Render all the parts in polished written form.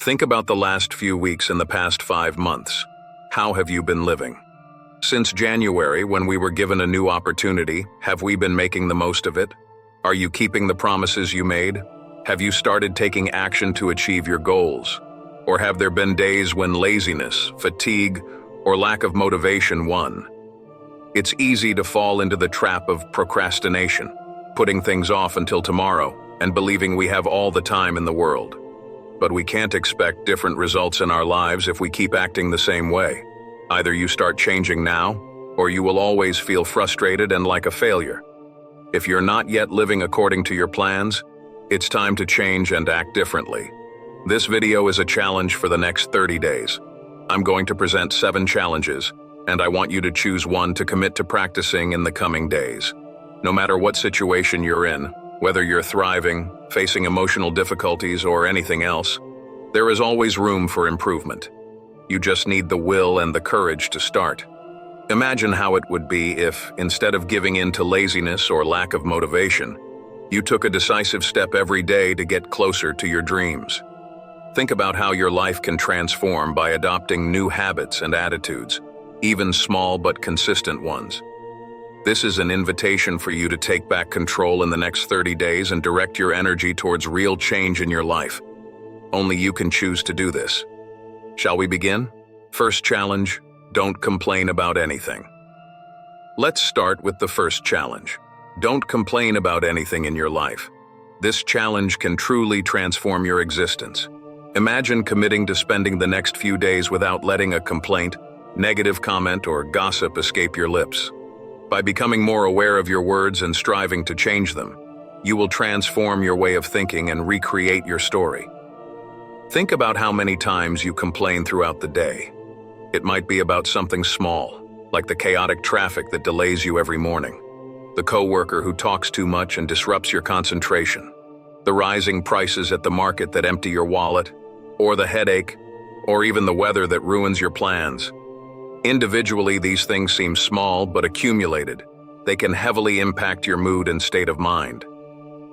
Think about the last few weeks and the past 5 months. How have you been living? Since January, when we were given a new opportunity, have we been making the most of it? Are you keeping the promises you made? Have you started taking action to achieve your goals? Or have there been days when laziness, fatigue, or lack of motivation won? It's easy to fall into the trap of procrastination, putting things off until tomorrow and believing we have all the time in the world. But we can't expect different results in our lives if we keep acting the same way. Either you start changing now, or you will always feel frustrated and like a failure. If you're not yet living according to your plans, it's time to change and act differently. This video is a challenge for the next 30 days. I'm going to present 7 challenges, and I want you to choose one to commit to practicing in the coming days. No matter what situation you're in, whether you're thriving, facing emotional difficulties, or anything else, there is always room for improvement. You just need the will and the courage to start. Imagine how it would be if, instead of giving in to laziness or lack of motivation, you took a decisive step every day to get closer to your dreams. Think about how your life can transform by adopting new habits and attitudes, even small but consistent ones. This is an invitation for you to take back control in the next 30 days and direct your energy towards real change in your life. Only you can choose to do this. Shall we begin? First challenge, don't complain about anything. Let's start with the first challenge. Don't complain about anything in your life. This challenge can truly transform your existence. Imagine committing to spending the next few days without letting a complaint, negative comment, or gossip escape your lips. By becoming more aware of your words and striving to change them, you will transform your way of thinking and recreate your story. Think about how many times you complain throughout the day. It might be about something small, like the chaotic traffic that delays you every morning, the coworker who talks too much and disrupts your concentration, the rising prices at the market that empty your wallet, or the headache, or even the weather that ruins your plans. Individually, these things seem small but accumulated. They can heavily impact your mood and state of mind.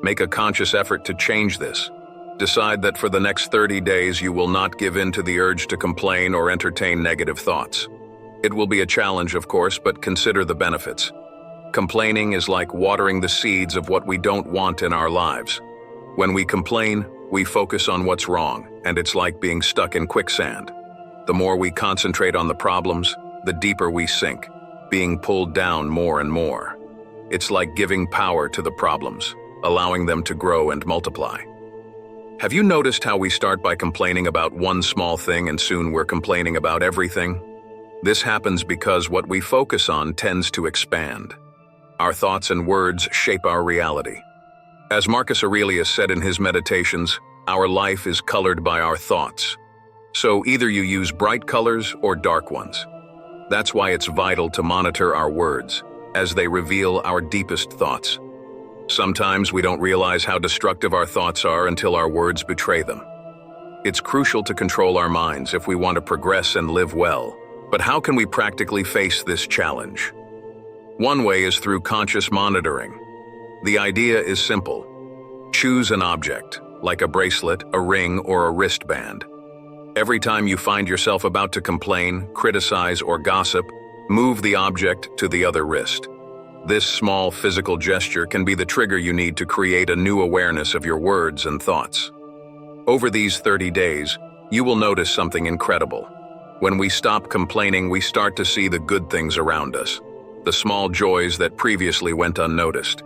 Make a conscious effort to change this. Decide that for the next 30 days you will not give in to the urge to complain or entertain negative thoughts. It will be a challenge, of course, but consider the benefits. Complaining is like watering the seeds of what we don't want in our lives. When we complain, we focus on what's wrong, and it's like being stuck in quicksand. The more we concentrate on the problems, the deeper we sink, being pulled down more and more. It's like giving power to the problems, allowing them to grow and multiply. Have you noticed how we start by complaining about one small thing and soon we're complaining about everything? This happens because what we focus on tends to expand. Our thoughts and words shape our reality. As Marcus Aurelius said in his Meditations, our life is colored by our thoughts. So either you use bright colors or dark ones. That's why it's vital to monitor our words, as they reveal our deepest thoughts. Sometimes we don't realize how destructive our thoughts are until our words betray them. It's crucial to control our minds if we want to progress and live well. But how can we practically face this challenge? One way is through conscious monitoring. The idea is simple. Choose an object, like a bracelet, a ring, or a wristband. Every time you find yourself about to complain, criticize, or gossip, move the object to the other wrist. This small physical gesture can be the trigger you need to create a new awareness of your words and thoughts. Over these 30 days, you will notice something incredible. When we stop complaining, we start to see the good things around us, the small joys that previously went unnoticed.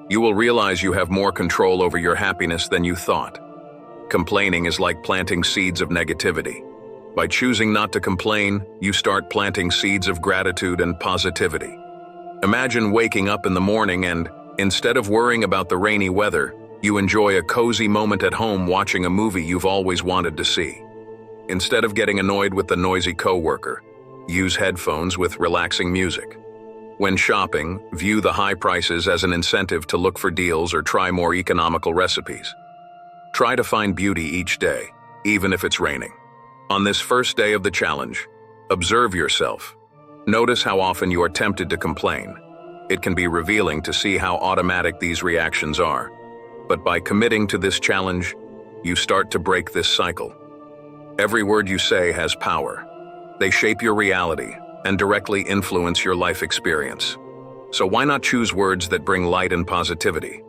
You will realize you have more control over your happiness than you thought. Complaining is like planting seeds of negativity. By choosing not to complain, you start planting seeds of gratitude and positivity. Imagine waking up in the morning and, instead of worrying about the rainy weather, you enjoy a cozy moment at home watching a movie you've always wanted to see. Instead of getting annoyed with the noisy coworker, use headphones with relaxing music. When shopping, view the high prices as an incentive to look for deals or try more economical recipes. Try to find beauty each day, even if it's raining. On this first day of the challenge, observe yourself. Notice how often you are tempted to complain. It can be revealing to see how automatic these reactions are. But by committing to this challenge, you start to break this cycle. Every word you say has power. They shape your reality and directly influence your life experience. So why not choose words that bring light and positivity?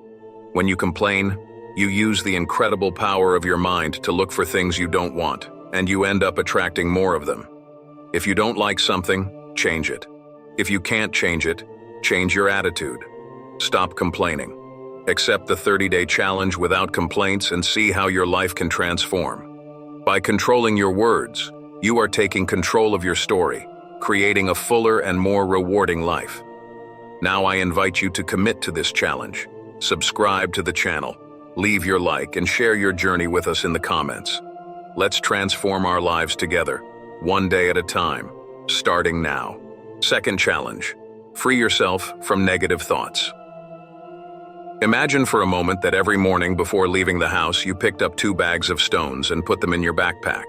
When you complain, you use the incredible power of your mind to look for things you don't want, and you end up attracting more of them. If you don't like something, change it. If you can't change it, change your attitude. Stop complaining. Accept the 30-day challenge without complaints and see how your life can transform. By controlling your words, you are taking control of your story, creating a fuller and more rewarding life. Now I invite you to commit to this challenge. Subscribe to the channel, leave your like, and share your journey with us in the comments. Let's transform our lives together, one day at a time, starting now. Second challenge, free yourself from negative thoughts. Imagine for a moment that every morning before leaving the house you picked up 2 bags of stones and put them in your backpack.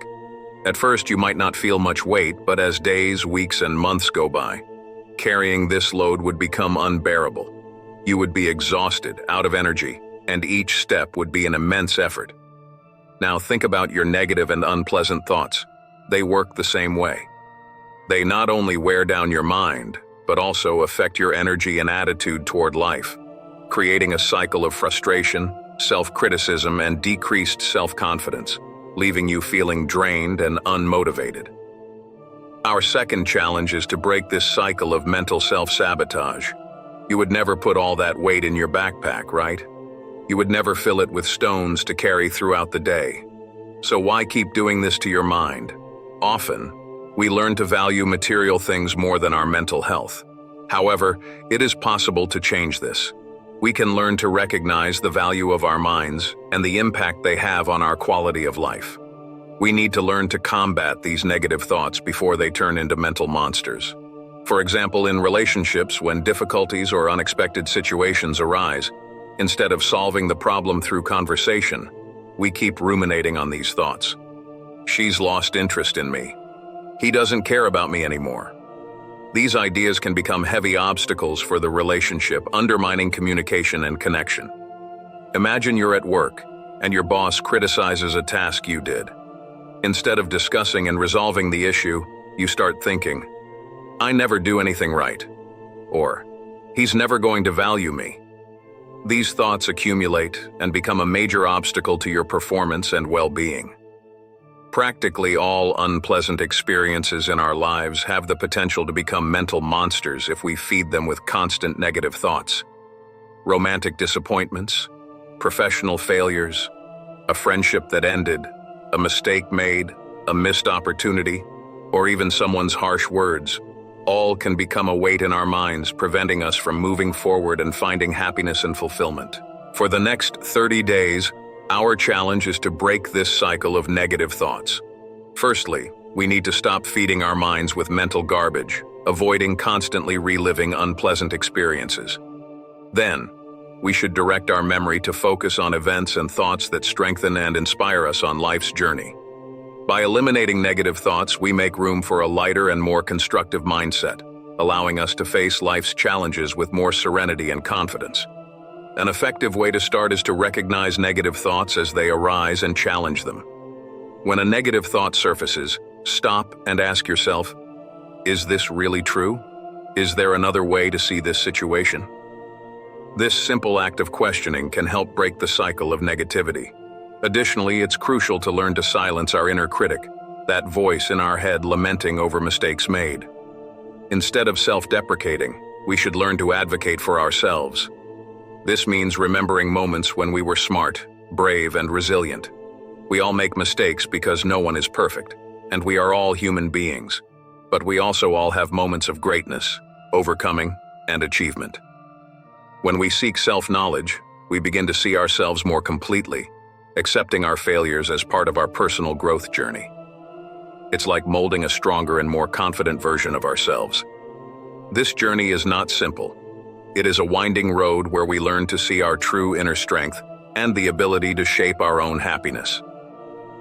At first you might not feel much weight, but as days, weeks, and months go by, carrying this load would become unbearable. You would be exhausted, out of energy, and each step would be an immense effort. Now think about your negative and unpleasant thoughts. They work the same way. They not only wear down your mind, but also affect your energy and attitude toward life, creating a cycle of frustration, self-criticism, and decreased self-confidence, leaving you feeling drained and unmotivated. Our second challenge is to break this cycle of mental self-sabotage. You would never put all that weight in your backpack, right? You would never fill it with stones to carry throughout the day. So why keep doing this to your mind? Often, we learn to value material things more than our mental health. However, it is possible to change this. We can learn to recognize the value of our minds and the impact they have on our quality of life. We need to learn to combat these negative thoughts before they turn into mental monsters. For example, in relationships, when difficulties or unexpected situations arise, instead of solving the problem through conversation, we keep ruminating on these thoughts. She's lost interest in me. He doesn't care about me anymore. These ideas can become heavy obstacles for the relationship, undermining communication and connection. Imagine you're at work, and your boss criticizes a task you did. Instead of discussing and resolving the issue, you start thinking, I never do anything right. Or, he's never going to value me. These thoughts accumulate and become a major obstacle to your performance and well-being. Practically all unpleasant experiences in our lives have the potential to become mental monsters if we feed them with constant negative thoughts. Romantic disappointments, professional failures, a friendship that ended, a mistake made, a missed opportunity, or even someone's harsh words, all can become a weight in our minds, preventing us from moving forward and finding happiness and fulfillment. For the next 30 days, our challenge is to break this cycle of negative thoughts. Firstly, we need to stop feeding our minds with mental garbage, avoiding constantly reliving unpleasant experiences. Then, we should direct our memory to focus on events and thoughts that strengthen and inspire us on life's journey. By eliminating negative thoughts, we make room for a lighter and more constructive mindset, allowing us to face life's challenges with more serenity and confidence. An effective way to start is to recognize negative thoughts as they arise and challenge them. When a negative thought surfaces, stop and ask yourself, is this really true? Is there another way to see this situation? This simple act of questioning can help break the cycle of negativity. Additionally, it's crucial to learn to silence our inner critic, that voice in our head lamenting over mistakes made. Instead of self-deprecating, we should learn to advocate for ourselves. This means remembering moments when we were smart, brave, and resilient. We all make mistakes because no one is perfect, and we are all human beings. But we also all have moments of greatness, overcoming, and achievement. When we seek self-knowledge, we begin to see ourselves more completely, accepting our failures as part of our personal growth journey. It's like molding a stronger and more confident version of ourselves. This journey is not simple. It is a winding road where we learn to see our true inner strength and the ability to shape our own happiness.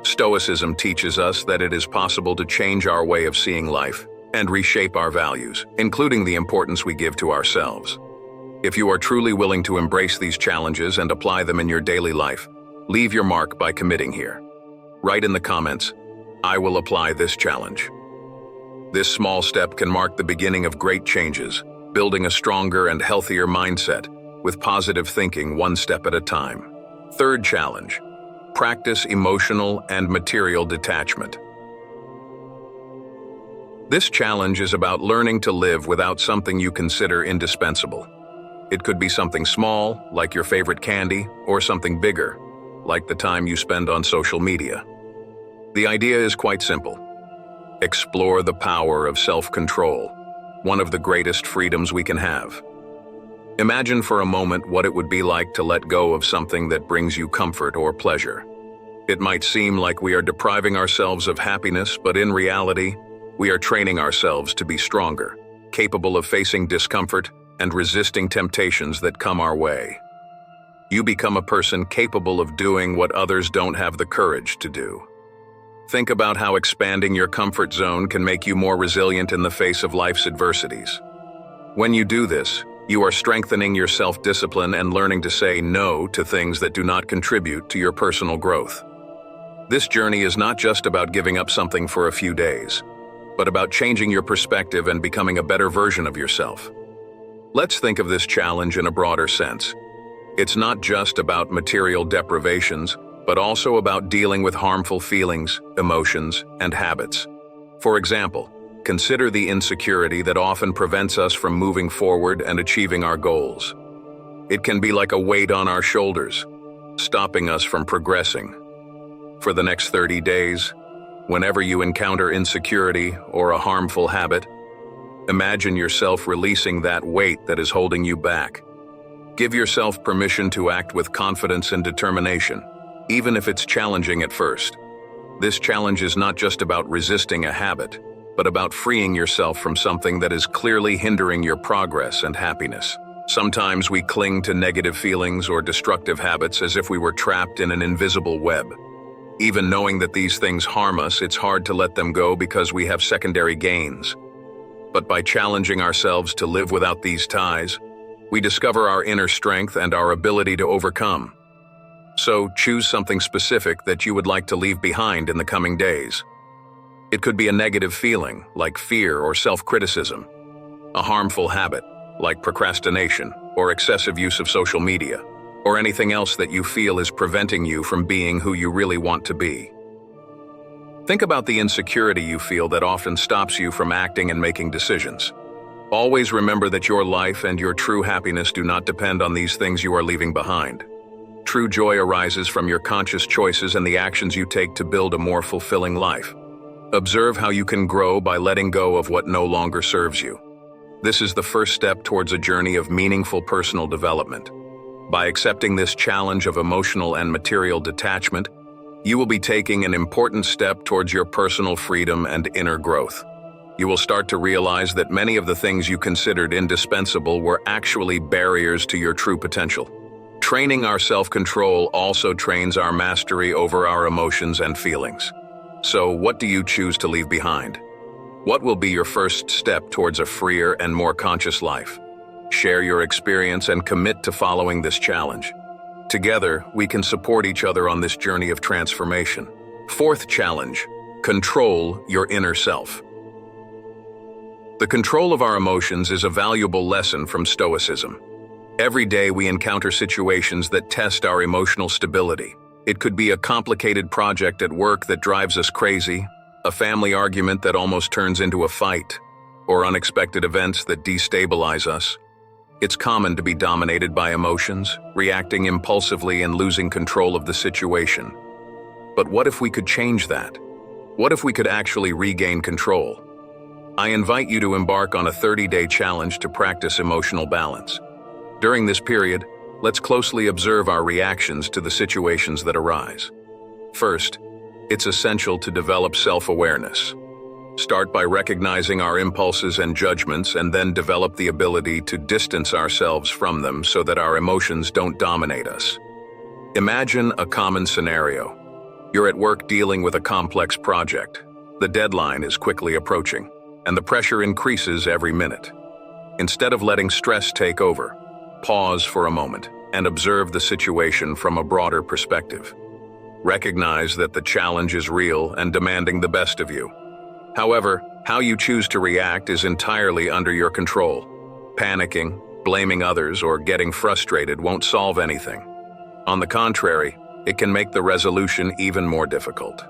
Stoicism teaches us that it is possible to change our way of seeing life and reshape our values, including the importance we give to ourselves. If you are truly willing to embrace these challenges and apply them in your daily life, leave your mark by committing here. Write in the comments, I will apply this challenge. This small step can mark the beginning of great changes, building a stronger and healthier mindset, with positive thinking one step at a time. Third challenge, practice emotional and material detachment. This challenge is about learning to live without something you consider indispensable. It could be something small, like your favorite candy, or something bigger, like the time you spend on social media. The idea is quite simple. Explore the power of self-control, one of the greatest freedoms we can have. Imagine for a moment what it would be like to let go of something that brings you comfort or pleasure. It might seem like we are depriving ourselves of happiness, but in reality, we are training ourselves to be stronger, capable of facing discomfort and resisting temptations that come our way. You become a person capable of doing what others don't have the courage to do. Think about how expanding your comfort zone can make you more resilient in the face of life's adversities. When you do this, you are strengthening your self-discipline and learning to say no to things that do not contribute to your personal growth. This journey is not just about giving up something for a few days, but about changing your perspective and becoming a better version of yourself. Let's think of this challenge in a broader sense. It's not just about material deprivations, but also about dealing with harmful feelings, emotions, and habits. For example, consider the insecurity that often prevents us from moving forward and achieving our goals. It can be like a weight on our shoulders, stopping us from progressing. For the next 30 days, whenever you encounter insecurity or a harmful habit, imagine yourself releasing that weight that is holding you back. Give yourself permission to act with confidence and determination, even if it's challenging at first. This challenge is not just about resisting a habit, but about freeing yourself from something that is clearly hindering your progress and happiness. Sometimes we cling to negative feelings or destructive habits as if we were trapped in an invisible web. Even knowing that these things harm us, it's hard to let them go because we have secondary gains. But by challenging ourselves to live without these ties, we discover our inner strength and our ability to overcome. So choose something specific that you would like to leave behind in the coming days. It could be a negative feeling, like fear or self-criticism, a harmful habit, like procrastination or excessive use of social media, or anything else that you feel is preventing you from being who you really want to be. Think about the insecurity you feel that often stops you from acting and making decisions. Always remember that your life and your true happiness do not depend on these things you are leaving behind. True joy arises from your conscious choices and the actions you take to build a more fulfilling life. Observe how you can grow by letting go of what no longer serves you. This is the first step towards a journey of meaningful personal development. By accepting this challenge of emotional and material detachment, you will be taking an important step towards your personal freedom and inner growth. You will start to realize that many of the things you considered indispensable were actually barriers to your true potential. Training our self-control also trains our mastery over our emotions and feelings. So, what do you choose to leave behind? What will be your first step towards a freer and more conscious life? Share your experience and commit to following this challenge. Together, we can support each other on this journey of transformation. Fourth challenge, control your inner self. The control of our emotions is a valuable lesson from Stoicism. Every day we encounter situations that test our emotional stability. It could be a complicated project at work that drives us crazy, a family argument that almost turns into a fight, or unexpected events that destabilize us. It's common to be dominated by emotions, reacting impulsively and losing control of the situation. But what if we could change that? What if we could actually regain control? I invite you to embark on a 30-day challenge to practice emotional balance. During this period, let's closely observe our reactions to the situations that arise. First, it's essential to develop self-awareness. Start by recognizing our impulses and judgments and then develop the ability to distance ourselves from them so that our emotions don't dominate us. Imagine a common scenario. You're at work dealing with a complex project. The deadline is quickly approaching, and the pressure increases every minute. Instead of letting stress take over, pause for a moment and observe the situation from a broader perspective. Recognize that the challenge is real and demanding the best of you. However, how you choose to react is entirely under your control. Panicking, blaming others, or getting frustrated won't solve anything. On the contrary, it can make the resolution even more difficult.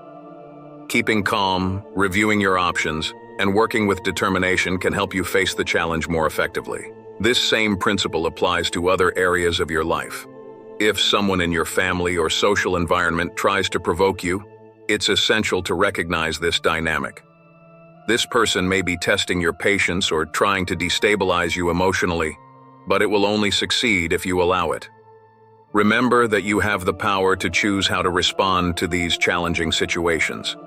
Keeping calm, reviewing your options, and working with determination can help you face the challenge more effectively. This same principle applies to other areas of your life. If someone in your family or social environment tries to provoke you, it's essential to recognize this dynamic. This person may be testing your patience or trying to destabilize you emotionally, but it will only succeed if you allow it. Remember that you have the power to choose how to respond to these challenging situations.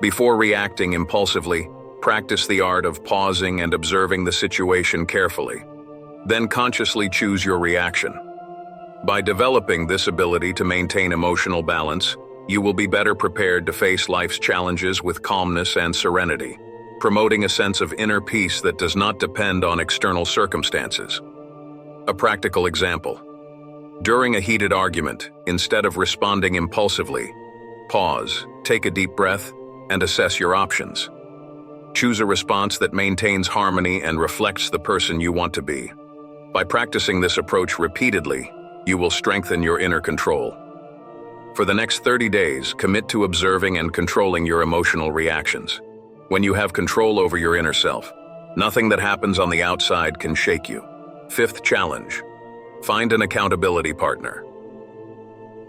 Before reacting impulsively, practice the art of pausing and observing the situation carefully. Then consciously choose your reaction. By developing this ability to maintain emotional balance, you will be better prepared to face life's challenges with calmness and serenity, promoting a sense of inner peace that does not depend on external circumstances. A practical example. During a heated argument, instead of responding impulsively, pause, take a deep breath, and assess your options. Choose a response that maintains harmony and reflects the person you want to be. By practicing this approach repeatedly, you will strengthen your inner control. For the next 30 days, commit to observing and controlling your emotional reactions. When you have control over your inner self, nothing that happens on the outside can shake you. Fifth challenge. Find an accountability partner.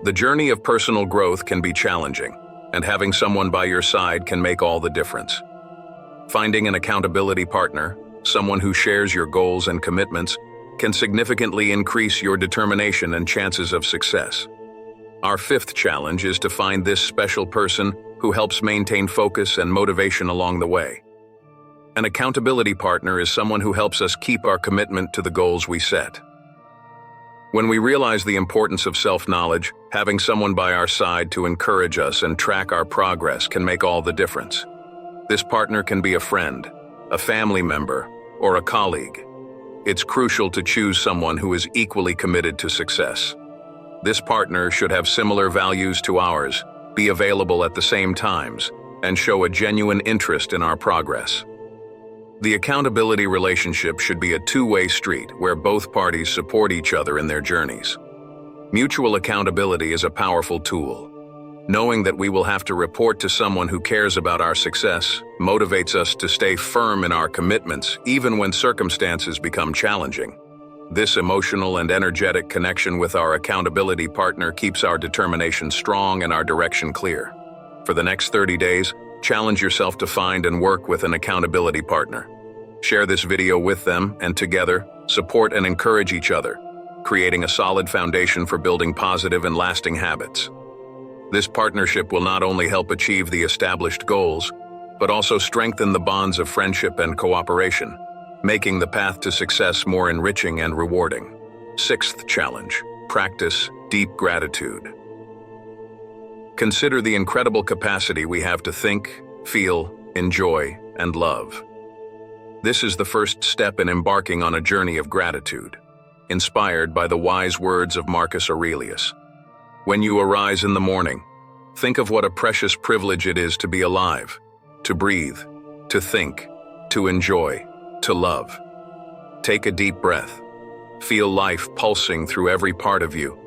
The journey of personal growth can be challenging, and having someone by your side can make all the difference. Finding an accountability partner, someone who shares your goals and commitments, can significantly increase your determination and chances of success. Our fifth challenge is to find this special person who helps maintain focus and motivation along the way. An accountability partner is someone who helps us keep our commitment to the goals we set. When we realize the importance of self-knowledge, having someone by our side to encourage us and track our progress can make all the difference. This partner can be a friend, a family member, or a colleague. It's crucial to choose someone who is equally committed to success. This partner should have similar values to ours, be available at the same times, and show a genuine interest in our progress. The accountability relationship should be a two-way street where both parties support each other in their journeys. Mutual accountability is a powerful tool. Knowing that we will have to report to someone who cares about our success motivates us to stay firm in our commitments even when circumstances become challenging. This emotional and energetic connection with our accountability partner keeps our determination strong and our direction clear. For the next 30 days, challenge yourself to find and work with an accountability partner. Share this video with them, and together, support and encourage each other, creating a solid foundation for building positive and lasting habits. This partnership will not only help achieve the established goals, but also strengthen the bonds of friendship and cooperation, making the path to success more enriching and rewarding. Sixth challenge, practice deep gratitude. Consider the incredible capacity we have to think, feel, enjoy, and love. This is the first step in embarking on a journey of gratitude, inspired by the wise words of Marcus Aurelius. When you arise in the morning, think of what a precious privilege it is to be alive, to breathe, to think, to enjoy, to love. Take a deep breath. Feel life pulsing through every part of you,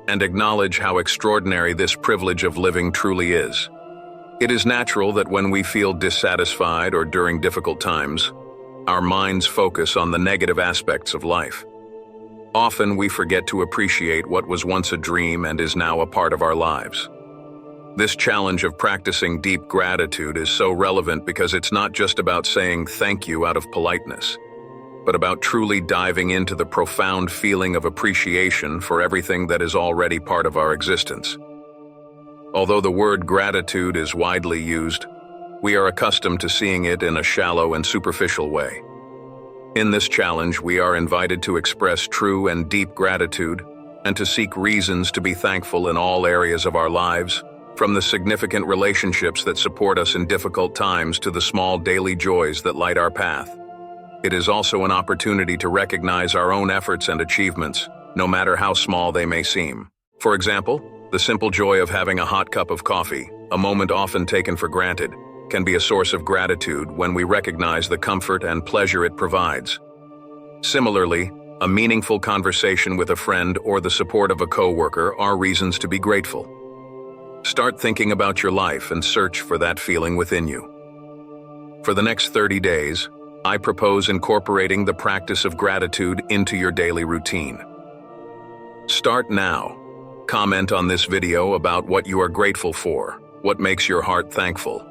and acknowledge how extraordinary this privilege of living truly is. It is natural that when we feel dissatisfied or during difficult times, our minds focus on the negative aspects of life. Often we forget to appreciate what was once a dream and is now a part of our lives. This challenge of practicing deep gratitude is so relevant because it's not just about saying thank you out of politeness, but about truly diving into the profound feeling of appreciation for everything that is already part of our existence. Although the word gratitude is widely used, we are accustomed to seeing it in a shallow and superficial way. In this challenge, we are invited to express true and deep gratitude and to seek reasons to be thankful in all areas of our lives, from the significant relationships that support us in difficult times to the small daily joys that light our path. It is also an opportunity to recognize our own efforts and achievements, no matter how small they may seem. For example, The simple joy of having a hot cup of coffee, a moment often taken for granted, can be a source of gratitude when we recognize the comfort and pleasure it provides. Similarly, a meaningful conversation with a friend or the support of a coworker are reasons to be grateful. Start thinking about your life and search for that feeling within you. For the next 30 days, I propose incorporating the practice of gratitude into your daily routine. Start now. Comment on this video about what you are grateful for, what makes your heart thankful.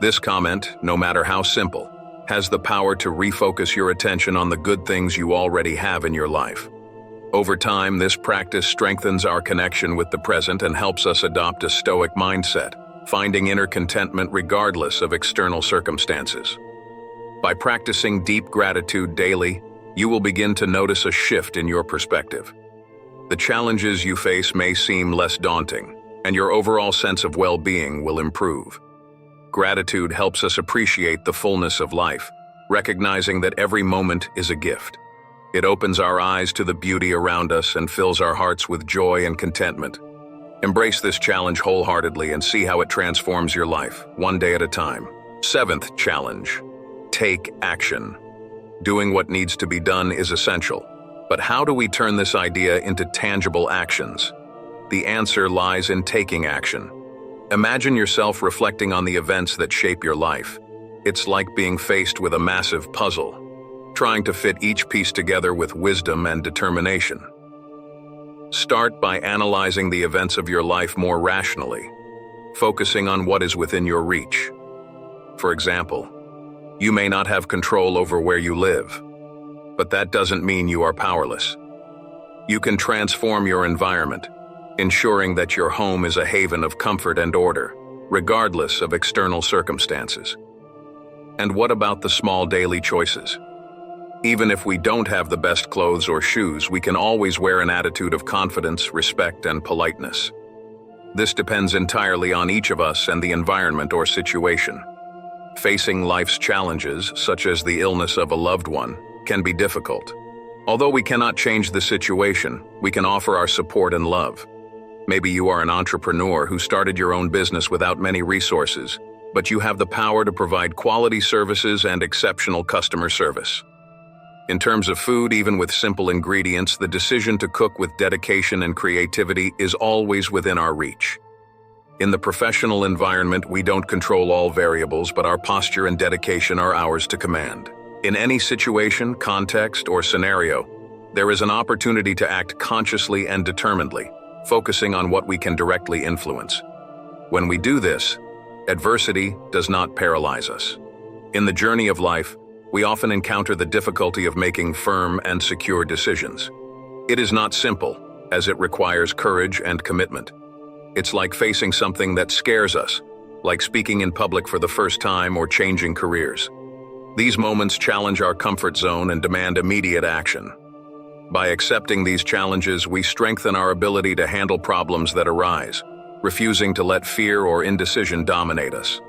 This comment, no matter how simple, has the power to refocus your attention on the good things you already have in your life. Over time, this practice strengthens our connection with the present and helps us adopt a stoic mindset, finding inner contentment regardless of external circumstances. By practicing deep gratitude daily, you will begin to notice a shift in your perspective. The challenges you face may seem less daunting, and your overall sense of well-being will improve. Gratitude helps us appreciate the fullness of life, recognizing that every moment is a gift. It opens our eyes to the beauty around us and fills our hearts with joy and contentment. Embrace this challenge wholeheartedly and see how it transforms your life, one day at a time. 7th challenge: take action. Doing what needs to be done is essential, but how do we turn this idea into tangible actions? The answer lies in taking action. Imagine yourself reflecting on the events that shape your life. It's like being faced with a massive puzzle, trying to fit each piece together with wisdom and determination. Start by analyzing the events of your life more rationally, focusing on what is within your reach. For example, you may not have control over where you live, but that doesn't mean you are powerless. You can transform your environment, ensuring that your home is a haven of comfort and order, regardless of external circumstances. And what about the small daily choices? Even if we don't have the best clothes or shoes, we can always wear an attitude of confidence, respect, and politeness. This depends entirely on each of us and the environment or situation. Facing life's challenges, such as the illness of a loved one, can be difficult. Although we cannot change the situation, we can offer our support and love. Maybe you are an entrepreneur who started your own business without many resources, but you have the power to provide quality services and exceptional customer service. In terms of food, even with simple ingredients, the decision to cook with dedication and creativity is always within our reach. In the professional environment, we don't control all variables, but our posture and dedication are ours to command. In any situation, context, or scenario, there is an opportunity to act consciously and determinedly, focusing on what we can directly influence. When we do this, adversity does not paralyze us. In the journey of life, we often encounter the difficulty of making firm and secure decisions. It is not simple, as it requires courage and commitment. It's like facing something that scares us, like speaking in public for the first time or changing careers. These moments challenge our comfort zone and demand immediate action. By accepting these challenges, we strengthen our ability to handle problems that arise, refusing to let fear or indecision dominate us.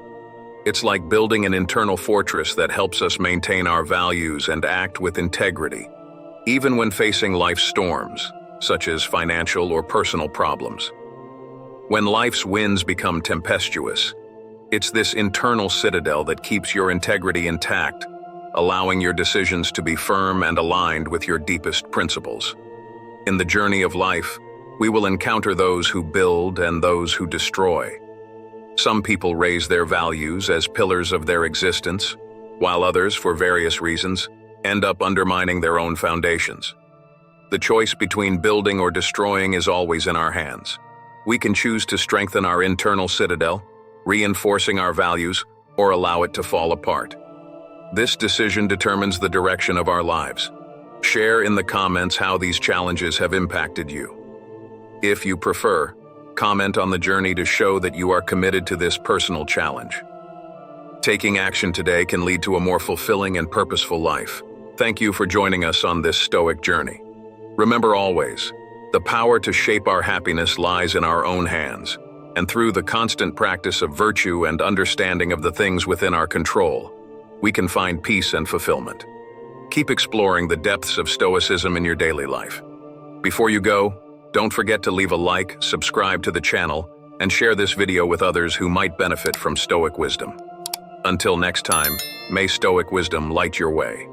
It's like building an internal fortress that helps us maintain our values and act with integrity, even when facing life's storms, such as financial or personal problems. When life's winds become tempestuous, it's this internal citadel that keeps your integrity intact, allowing your decisions to be firm and aligned with your deepest principles. In the journey of life, we will encounter those who build and those who destroy. Some people raise their values as pillars of their existence, while others, for various reasons, end up undermining their own foundations. The choice between building or destroying is always in our hands. We can choose to strengthen our internal citadel, reinforcing our values, or allow it to fall apart. This decision determines the direction of our lives. Share in the comments how these challenges have impacted you. If you prefer, comment on the journey to show that you are committed to this personal challenge. Taking action today can lead to a more fulfilling and purposeful life. Thank you for joining us on this stoic journey. Remember always, the power to shape our happiness lies in our own hands, and through the constant practice of virtue and understanding of the things within our control, we can find peace and fulfillment. Keep exploring the depths of stoicism in your daily life. Before you go, Don't forget to leave a like, subscribe to the channel, and share this video with others who might benefit from Stoic wisdom. Until next time, may Stoic wisdom light your way.